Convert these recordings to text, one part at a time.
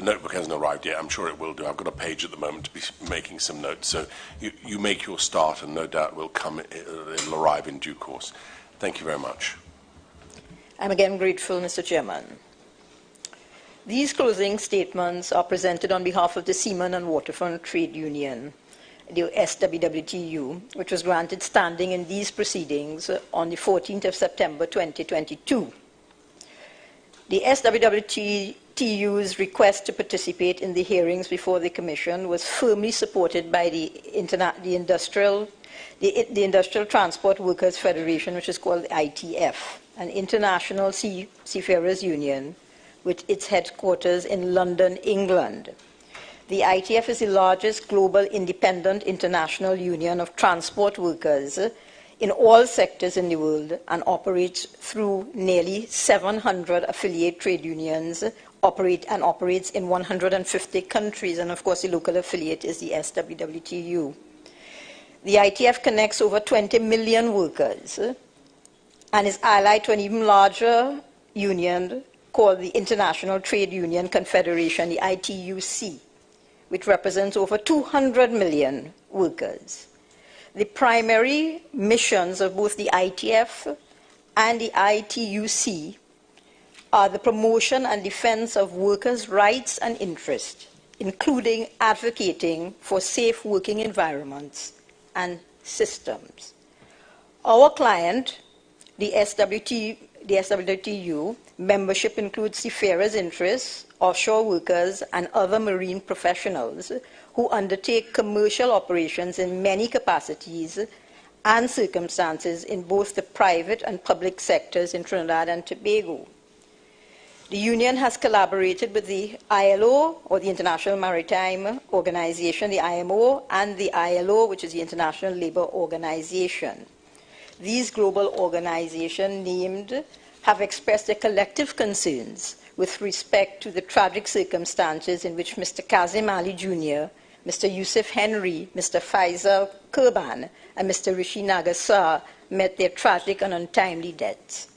the notebook hasn't arrived yet. I'm sure it will do. I've got a page at the moment to be making some notes. So you make your start, and no doubt it'll arrive in due course. Thank you very much. I'm again grateful, Mr. Chairman. These closing statements are presented on behalf of the Seamen and Waterfront Trade Union, the SWWTU, which was granted standing in these proceedings on the 14th of September 2022. The SWWTU's request to participate in the hearings before the Commission was firmly supported by the Industrial Transport Workers Federation, which is called the ITF, an international seafarers union with its headquarters in London, England. The ITF is the largest global independent international union of transport workers in all sectors in the world and operates through nearly 700 affiliate trade unions, operates in 150 countries, and of course the local affiliate is the SWWTU. The ITF connects over 20 million workers and is allied to an even larger union called the International Trade Union Confederation, the ITUC, which represents over 200 million workers. The primary missions of both the ITF and the ITUC are the promotion and defense of workers' rights and interests, including advocating for safe working environments and systems. Our client, the SWWTU, membership includes seafarers' interests, offshore workers, and other marine professionals who undertake commercial operations in many capacities and circumstances in both the private and public sectors in Trinidad and Tobago. The union has collaborated with the ILO, or the International Maritime Organization, the IMO, and the ILO, which is the International Labour Organization. These global organizations named have expressed their collective concerns with respect to the tragic circumstances in which Mr. Kazim Ali Jr., Mr. Yusuf Henry, Mr. Faisal Kurban, and Mr. Rishi Nagasar met their tragic and untimely deaths.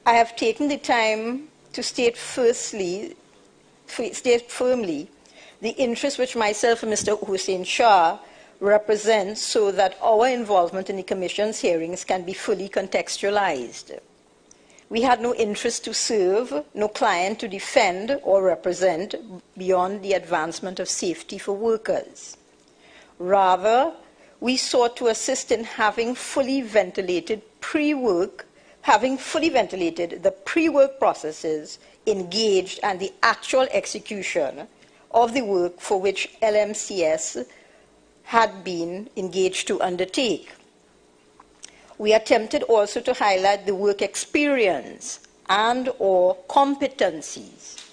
I have taken the time to state firmly the interest which myself and Mr. Hussein Shah represent so that our involvement in the Commission's hearings can be fully contextualized. We had no interest to serve, no client to defend or represent beyond the advancement of safety for workers. Rather, we sought to assist in having fully ventilated the pre-work processes engaged and the actual execution of the work for which LMCS had been engaged to undertake. We attempted also to highlight the work experience and or competencies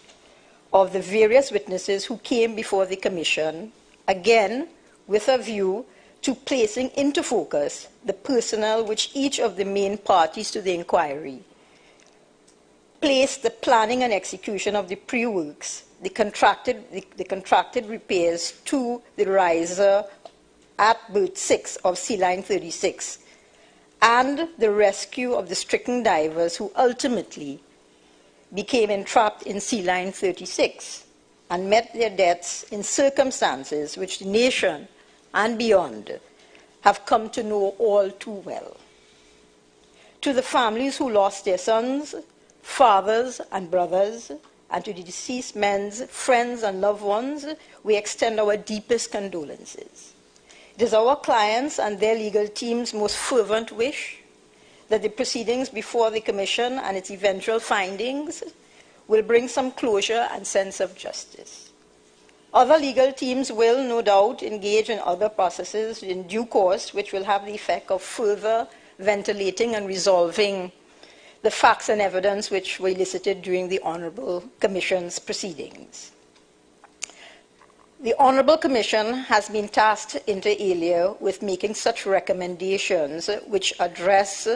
of the various witnesses who came before the Commission, again with a view to placing into focus the personnel which each of the main parties to the inquiry placed the planning and execution of the pre-works, the contracted repairs to the riser at berth 6 of Sea Line 36, and the rescue of the stricken divers who ultimately became entrapped in Sea Line 36 and met their deaths in circumstances which the nation and beyond have come to know all too well. To the families who lost their sons, fathers, and brothers, and to the deceased men's friends and loved ones, we extend our deepest condolences. It is our clients and their legal team's most fervent wish that the proceedings before the Commission and its eventual findings will bring some closure and sense of justice. Other legal teams will, no doubt, engage in other processes in due course, which will have the effect of further ventilating and resolving the facts and evidence which were elicited during the Honourable Commission's proceedings. The Honourable Commission has been tasked inter alia with making such recommendations which address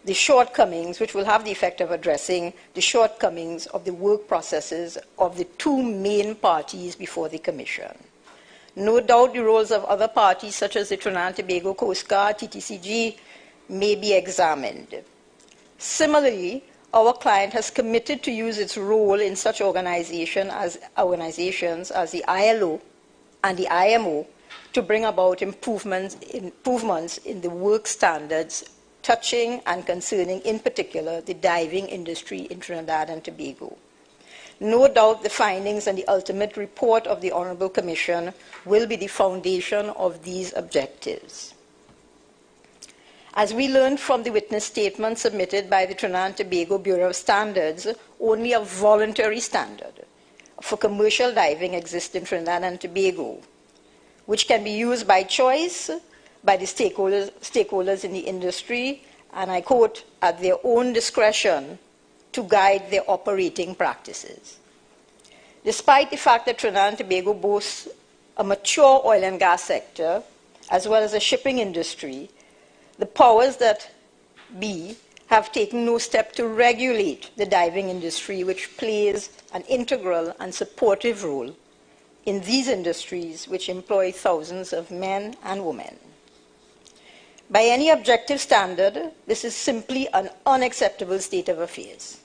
the shortcomings, which will have the effect of addressing the shortcomings of the work processes of the two main parties before the Commission. No doubt the roles of other parties such as the Trinidad and Tobago Coast Guard, TTCG, may be examined. Similarly, our client has committed to use its role in such organizations as the ILO and the IMO to bring about improvements in the work standards touching and concerning, in particular, the diving industry in Trinidad and Tobago. No doubt the findings and the ultimate report of the Honorable Commission will be the foundation of these objectives. As we learned from the witness statement submitted by the Trinidad and Tobago Bureau of Standards, only a voluntary standard for commercial diving exists in Trinidad and Tobago, which can be used by choice by the stakeholders in the industry, and I quote, at their own discretion to guide their operating practices. Despite the fact that Trinidad and Tobago boasts a mature oil and gas sector, as well as a shipping industry, the powers that be have taken no step to regulate the diving industry, which plays an integral and supportive role in these industries which employ thousands of men and women. By any objective standard, this is simply an unacceptable state of affairs.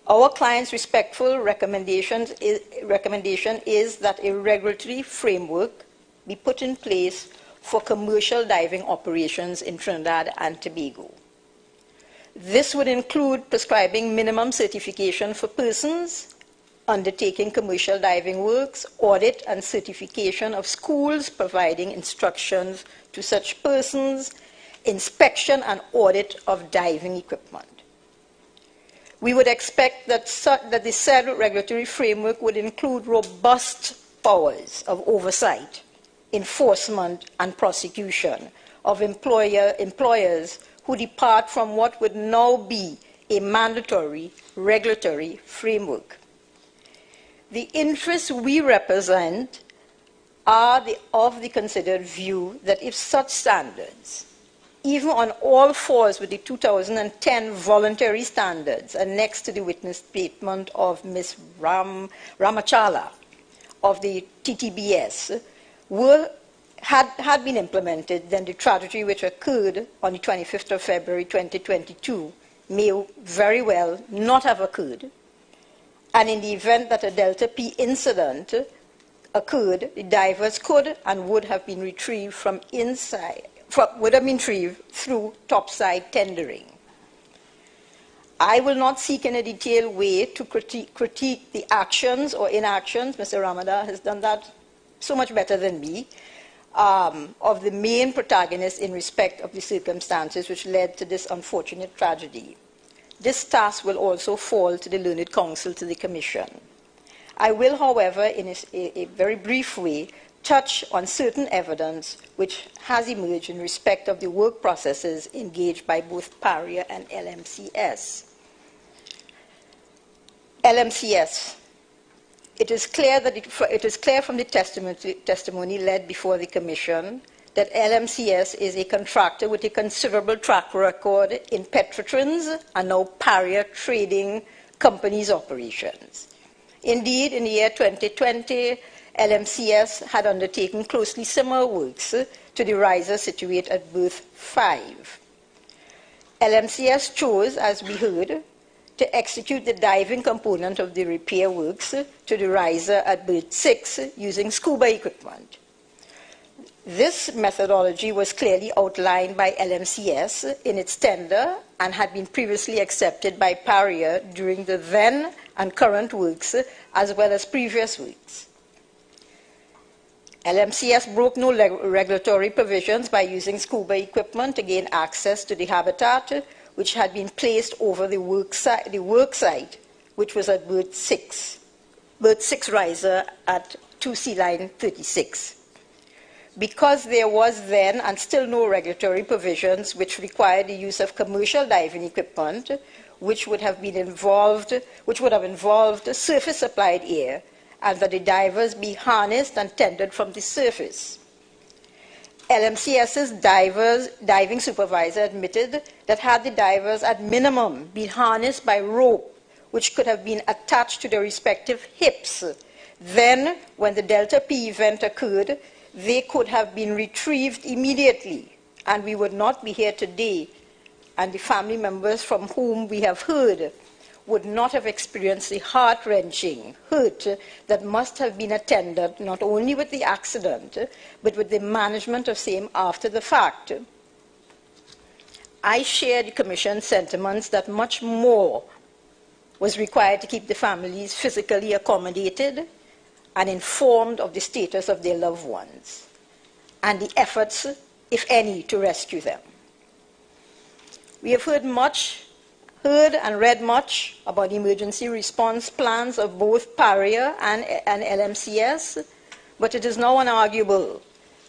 Our client's respectful recommendation is that a regulatory framework be put in place for commercial diving operations in Trinidad and Tobago. This would include prescribing minimum certification for persons undertaking commercial diving works, audit and certification of schools providing instructions to such persons, inspection and audit of diving equipment. We would expect that the said regulatory framework would include robust powers of oversight, enforcement and prosecution of employers who depart from what would now be a mandatory regulatory framework. The interests we represent are of the considered view that if such standards, even on all fours with the 2010 voluntary standards annexed to the witness statement of Ms. Ramachala of the TTBS, had been implemented, then the tragedy which occurred on the 25th of February 2022 may very well not have occurred. And in the event that a Delta P incident occurred, the divers could and would have been retrieved from inside, would have been retrieved through topside tendering. I will not seek in a detailed way to critique the actions or inactions, Mr. Ramada has done that so much better than me, of the main protagonist in respect of the circumstances which led to this unfortunate tragedy. This task will also fall to the learned counsel to the Commission. I will, however, in a very brief way, touch on certain evidence which has emerged in respect of the work processes engaged by both Paria and LMCS. LMCS. It is clear from the testimony led before the Commission that LMCS is a contractor with a considerable track record in Petrotrans and now Paria Trading Company's operations. Indeed, in the year 2020, LMCS had undertaken closely similar works to the riser situated at berth 5. LMCS chose, as we heard, to execute the diving component of the repair works to the riser at berth 6 using scuba equipment. This methodology was clearly outlined by LMCS in its tender and had been previously accepted by Paria during the then and current works as well as previous works. LMCS broke no regulatory provisions by using scuba equipment to gain access to the habitat which had been placed over the work site, which was at berth 6 riser at 2C line 36. Because there was then and still no regulatory provisions which required the use of commercial diving equipment, which would have involved surface supplied air, and that the divers be harnessed and tended from the surface. LMCS's diving supervisor admitted that had the divers at minimum been harnessed by rope, which could have been attached to their respective hips, then when the Delta P event occurred, they could have been retrieved immediately, and we would not be here today and the family members from whom we have heard would not have experienced the heart-wrenching hurt that must have been attended not only with the accident, but with the management of same after the fact. I share the Commission's sentiments that much more was required to keep the families physically accommodated and informed of the status of their loved ones, and the efforts, if any, to rescue them. We have heard and read much about the emergency response plans of both Paria and LMCS, but it is now unarguable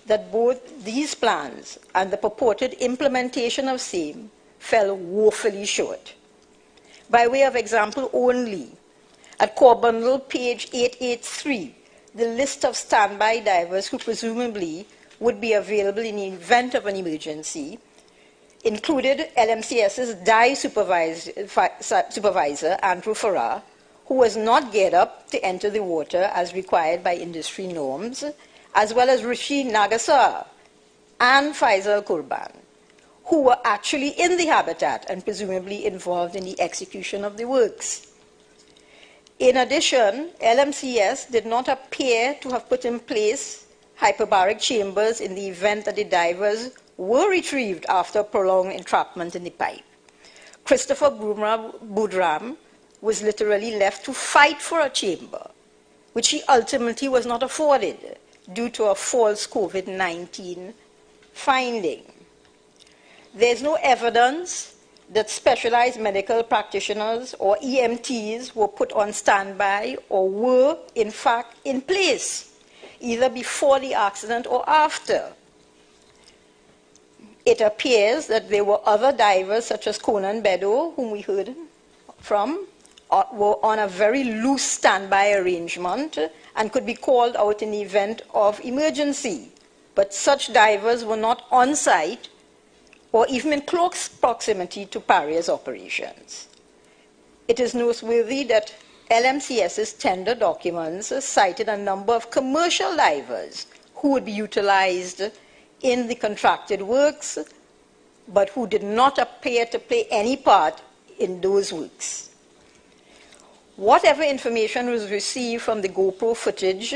that both these plans and the purported implementation of same fell woefully short. By way of example only, at core bundle page 883, the list of standby divers who presumably would be available in the event of an emergency included LMCS's dive supervisor, Andrew Farrar, who was not geared up to enter the water as required by industry norms, as well as Rishi Nagasar and Faisal Kurban, who were actually in the habitat and presumably involved in the execution of the works. In addition, LMCS did not appear to have put in place hyperbaric chambers in the event that the divers were retrieved after prolonged entrapment in the pipe. Christopher Budram was literally left to fight for a chamber, which he ultimately was not afforded due to a false COVID-19 finding. There is no evidence that specialized medical practitioners or EMTs were put on standby or were, in fact, in place, either before the accident or after. It appears that there were other divers, such as Conan Bedo, whom we heard from, were on a very loose standby arrangement and could be called out in the event of emergency. But such divers were not on site or even in close proximity to Paria's operations. It is noteworthy that LMCS's tender documents cited a number of commercial divers who would be utilized in the contracted works, but who did not appear to play any part in those works. Whatever information was received from the GoPro footage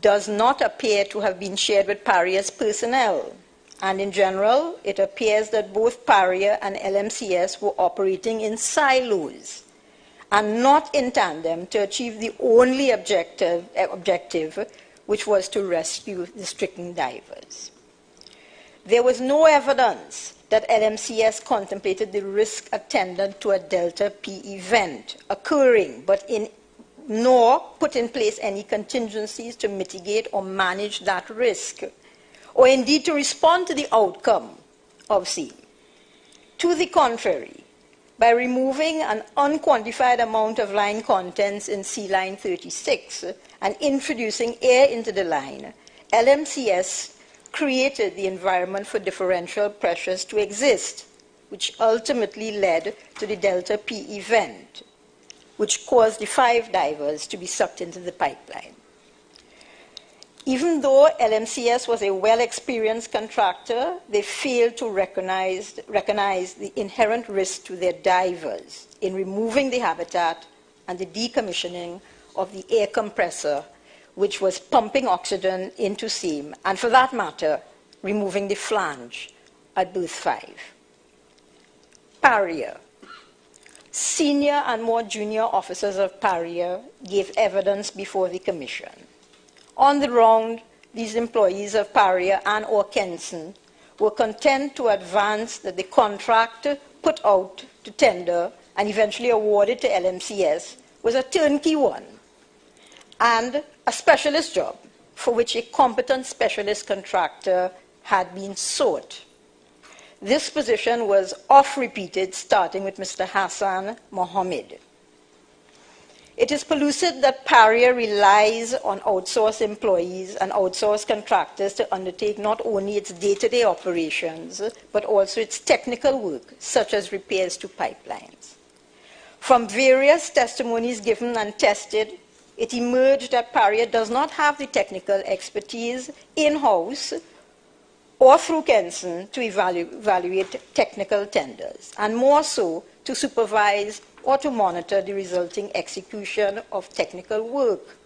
does not appear to have been shared with Paria's personnel. And in general, it appears that both Paria and LMCS were operating in silos and not in tandem to achieve the only objective, which was to rescue the stricken divers. There was no evidence that LMCS contemplated the risk attendant to a Delta P event occurring, nor put in place any contingencies to mitigate or manage that risk, or indeed to respond to the outcome of same. To the contrary, by removing an unquantified amount of line contents in sea line 36 and introducing air into the line, LMCS created the environment for differential pressures to exist, which ultimately led to the Delta P event, which caused the 5 divers to be sucked into the pipeline. Even though LMCS was a well-experienced contractor, they failed to recognize the inherent risk to their divers in removing the habitat and the decommissioning of the air compressor, which was pumping oxygen into same, and for that matter, removing the flange at berth 5. Paria. Senior and more junior officers of Paria gave evidence before the Commission. On the round, these employees of Paria and or Kenson were content to advance that the contract put out to tender and eventually awarded to LMCS was a turnkey one and a specialist job for which a competent specialist contractor had been sought. This position was oft-repeated, starting with Mr. Hassan Mohammed. It is pellucid that Paria relies on outsourced employees and outsourced contractors to undertake not only its day-to-day operations, but also its technical work, such as repairs to pipelines. From various testimonies given and tested, it emerged that Paria does not have the technical expertise in-house or through Kenson to evaluate technical tenders, and more so to supervise or to monitor the resulting execution of technical work.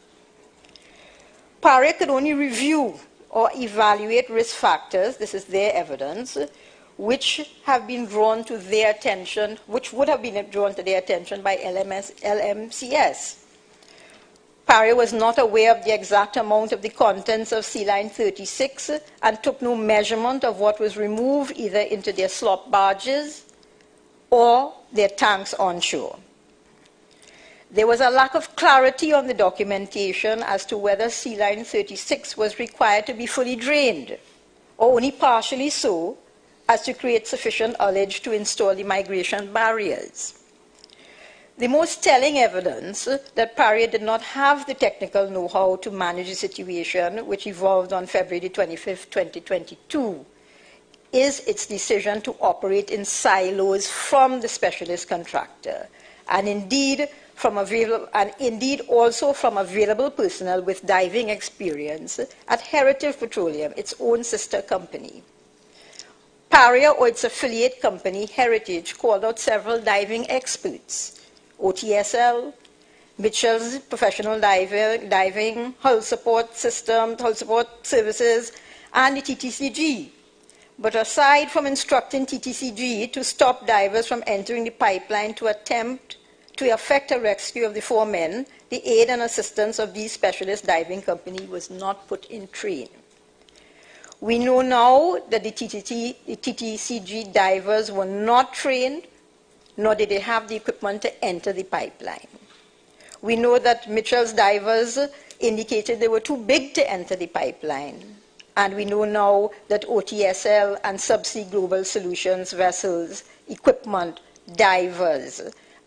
Paria could only review or evaluate risk factors, this is their evidence, which have been drawn to their attention, which would have been drawn to their attention by LMCS. Paria was not aware of the exact amount of the contents of sea line 36 and took no measurement of what was removed either into their slop barges or their tanks onshore. There was a lack of clarity on the documentation as to whether sea line 36 was required to be fully drained, or only partially so, as to create sufficient ullage to install the migration barriers. The most telling evidence that Paria did not have the technical know-how to manage the situation, which evolved on February 25, 2022, is its decision to operate in silos from the specialist contractor, and indeed also from available personnel with diving experience at Heritage Petroleum, its own sister company. Paria or its affiliate company, Heritage, called out several diving experts, OTSL, Mitchell's Professional Diving, Hull Support Systems, Hull Support Services, and the TTCG. But aside from instructing TTCG to stop divers from entering the pipeline to attempt to effect a rescue of the 4 men, the aid and assistance of these specialist diving company was not put in train. We know now that the TTCG divers were not trained, nor did they have the equipment to enter the pipeline. We know that Mitchell's divers indicated they were too big to enter the pipeline. And we know now that OTSL and Subsea Global Solutions vessels, equipment, divers,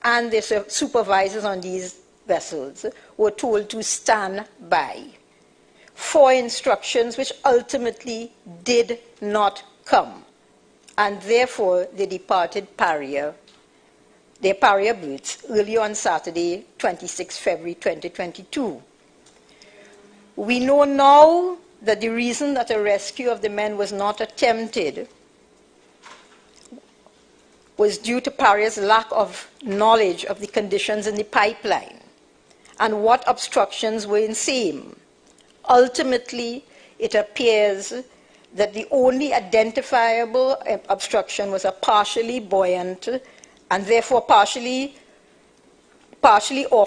and the supervisors on these vessels were told to stand by for instructions which ultimately did not come. And therefore, they departed their Paria boats early on Saturday, 26 February 2022. We know now that the reason that a rescue of the men was not attempted was due to Paria's lack of knowledge of the conditions in the pipeline and what obstructions were in same. Ultimately, it appears that the only identifiable obstruction was a partially buoyant and therefore partially or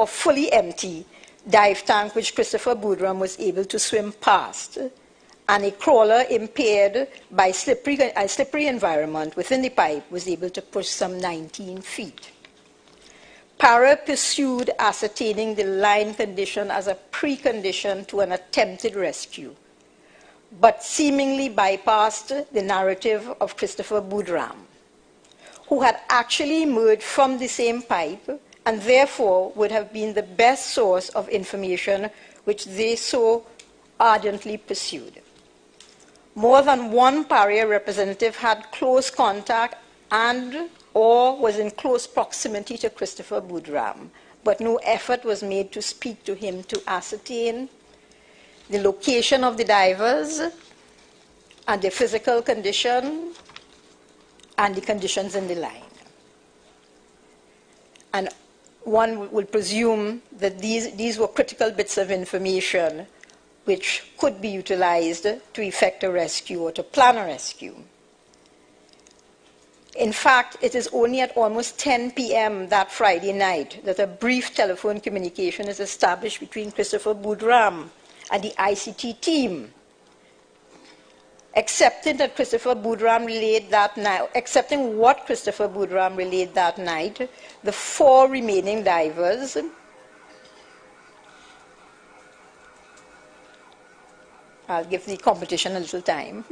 fully empty dive tank which Christopher Boudram was able to swim past, and a crawler impaired by a slippery environment within the pipe was able to push some 19 feet. Paria pursued ascertaining the line condition as a precondition to an attempted rescue, but seemingly bypassed the narrative of Christopher Boudram, who had actually emerged from the same pipe and therefore would have been the best source of information which they so ardently pursued. More than one Paria representative had close contact or was in close proximity to Christopher Boudram, but no effort was made to speak to him to ascertain the location of the divers and their physical condition and the conditions in the line. And one would presume that these were critical bits of information which could be utilized to effect a rescue or to plan a rescue. In fact, it is only at almost 10 p.m. that Friday night that a brief telephone communication is established between Christopher Boudram and the ICT team, accepting what Christopher Boudram relayed that night, the 4 remaining divers I'll give the competition a little time.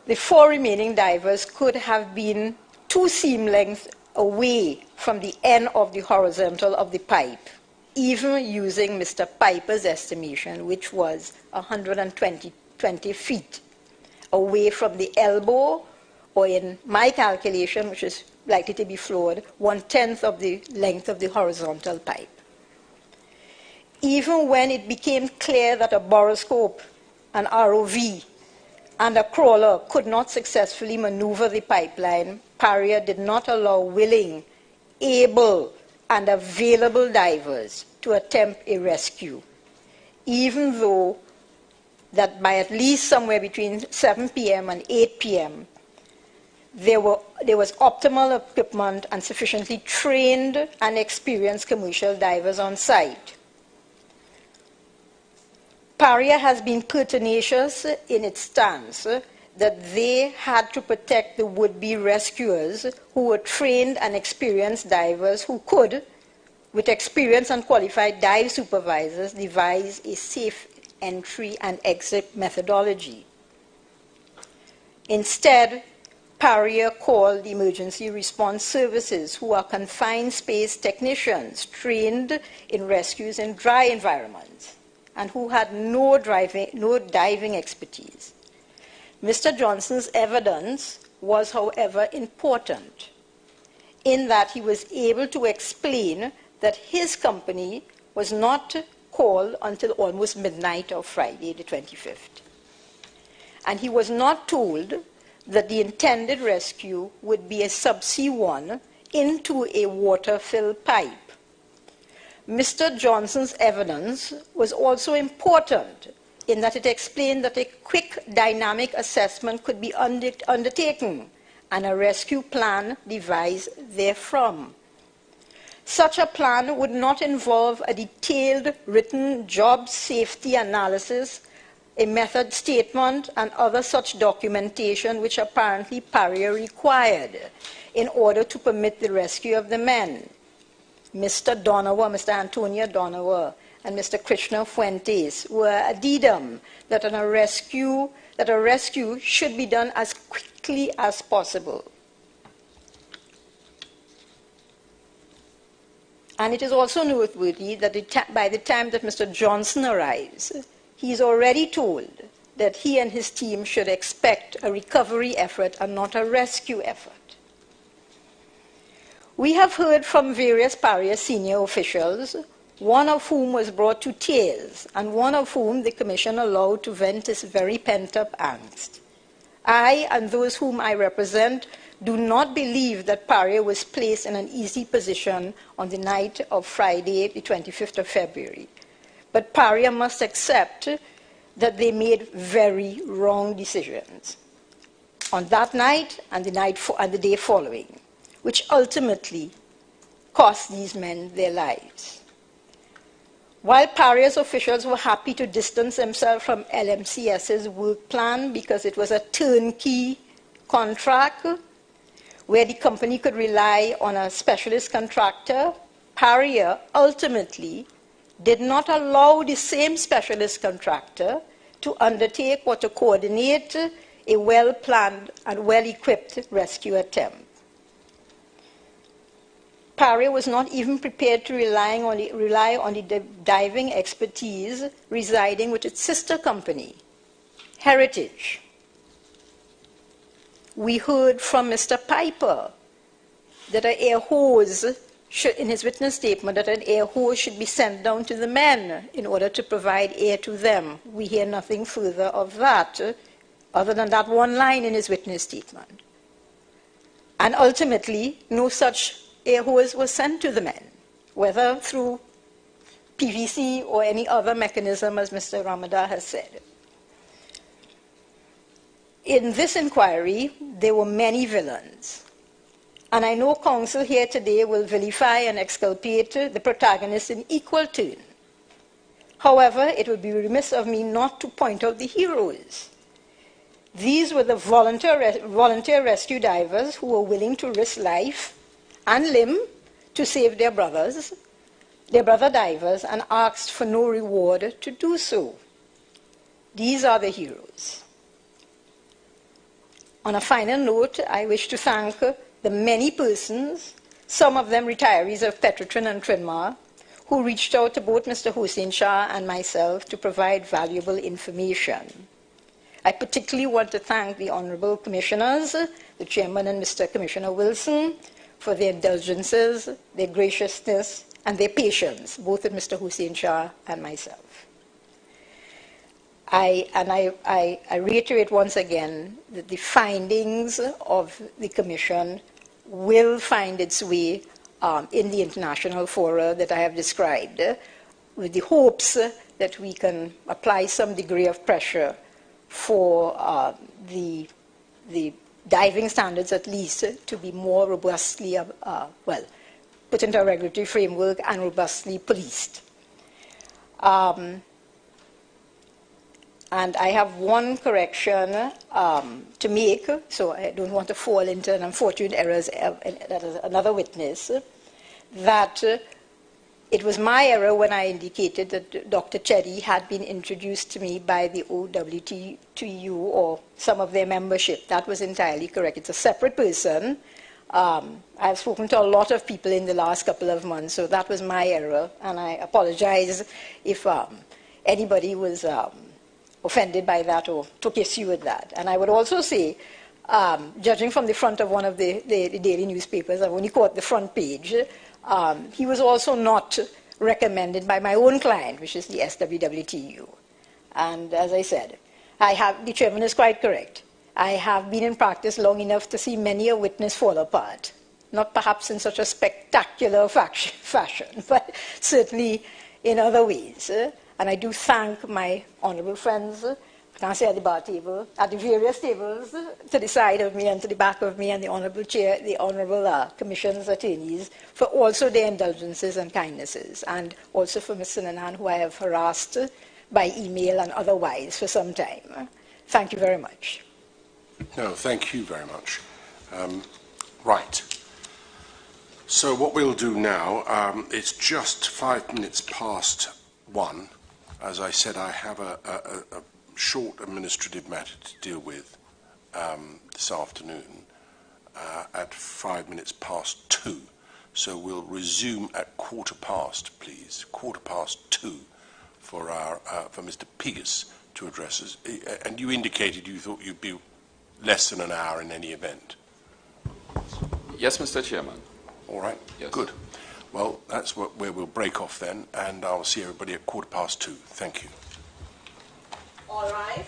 The 4 remaining divers could have been 2 seam lengths away from the end of the horizontal of the pipe, even using Mr. Piper's estimation, which was 120 feet away from the elbow, or in my calculation, which is likely to be flawed, 1/10 of the length of the horizontal pipe. Even when it became clear that a borescope, an ROV, and a crawler could not successfully maneuver the pipeline, Paria did not allow willing, able, and available divers to attempt a rescue, even though that by at least somewhere between 7 p.m. and 8 p.m., there was optimal equipment and sufficiently trained and experienced commercial divers on site. Paria has been pertinacious in its stance that they had to protect the would-be rescuers who were trained and experienced divers who could, with experienced and qualified dive supervisors, devise a safe entry and exit methodology. Instead, Paria called the emergency response services, who are confined space technicians trained in rescues in dry environments and who had no diving expertise. Mr. Johnson's evidence was, however, important in that he was able to explain that his company was not called until almost midnight of Friday, the 25th. And he was not told that the intended rescue would be a subsea one into a water-filled pipe. Mr. Johnson's evidence was also important in that it explained that a quick dynamic assessment could be undertaken and a rescue plan devised therefrom. Such a plan would not involve a detailed written job safety analysis, a method statement, and other such documentation which apparently Paria required in order to permit the rescue of the men. Mr. Donowa, Mr. Antonio Donowa, and Mr. Krishna Fuentes were addendum that a rescue should be done as quickly as possible. And it is also noteworthy that by the time that Mr. Johnson arrives, he is already told that he and his team should expect a recovery effort and not a rescue effort. We have heard from various Paria senior officials, one of whom was brought to tears, and one of whom the Commission allowed to vent his very pent-up angst. I and those whom I represent do not believe that Paria was placed in an easy position on the night of Friday, the 25th of February. But Paria must accept that they made very wrong decisions on that night and the day following, which ultimately cost these men their lives. While Paria's officials were happy to distance themselves from LMCS's work plan because it was a turnkey contract where the company could rely on a specialist contractor, Paria ultimately did not allow the same specialist contractor to undertake or to coordinate a well-planned and well-equipped rescue attempt. Paria was not even prepared to rely on the diving expertise residing with its sister company, Heritage. We heard from Mr. Piper that an air hose in his witness statement, that an air hose should be sent down to the men in order to provide air to them. We hear nothing further of that, other than that one line in his witness statement. And ultimately, no such air hose was sent to the men, whether through PVC or any other mechanism, as Mr. Ramadar has said. In this inquiry, there were many villains. And I know counsel here today will vilify and exculpate the protagonists in equal turn. However, it would be remiss of me not to point out the heroes. These were the volunteer rescue divers who were willing to risk life and limb to save their brother divers, and asked for no reward to do so. These are the heroes. On a final note, I wish to thank the many persons, some of them retirees of Petrotrin and Trinmar, who reached out to both Mr. Hossein Shah and myself to provide valuable information. I particularly want to thank the Honorable Commissioners, the Chairman and Mr. Commissioner Wilson, for their indulgences, their graciousness, and their patience, both with Mr. Hussein Shah and myself. I reiterate once again that the findings of the Commission will find its way in the international fora that I have described, with the hopes that we can apply some degree of pressure for the diving standards, at least, to be more robustly, put into a regulatory framework and robustly policed. And I have one correction to make, so I don't want to fall into an unfortunate error that is another witness, that it was my error when I indicated that Dr. Cherry had been introduced to me by the OWTU or some of their membership. That was entirely correct. It's a separate person. I've spoken to a lot of people in the last couple of months, so that was my error, and I apologize if anybody was offended by that or took issue with that. And I would also say, judging from the front of one of the daily newspapers, I've only caught the front page, he was also not recommended by my own client, which is the SWWTU. And as I said, the chairman is quite correct. I have been in practice long enough to see many a witness fall apart, not perhaps in such a spectacular fashion, but certainly in other ways. And I do thank my honorable friends, I can't say at the bar table, at the various tables to the side of me and to the back of me, and the honorable chair, the honorable commission's attorneys, for also their indulgences and kindnesses, and also for Mr. Nanan, who I have harassed by email and otherwise for some time. Thank you very much. No, thank you very much. Right. So what we'll do now, it's just 5 minutes past 1. As I said, I have a short administrative matter to deal with this afternoon at 5 minutes past 2. So we'll resume at 2:15, please. 2:15 for Mr. Pigus to address us. And you indicated you thought you'd be less than an hour in any event. Yes, Mr. Chairman. All right. Yes. Good. Well, that's where we'll break off then, and I'll see everybody at 2:15. Thank you. All rise.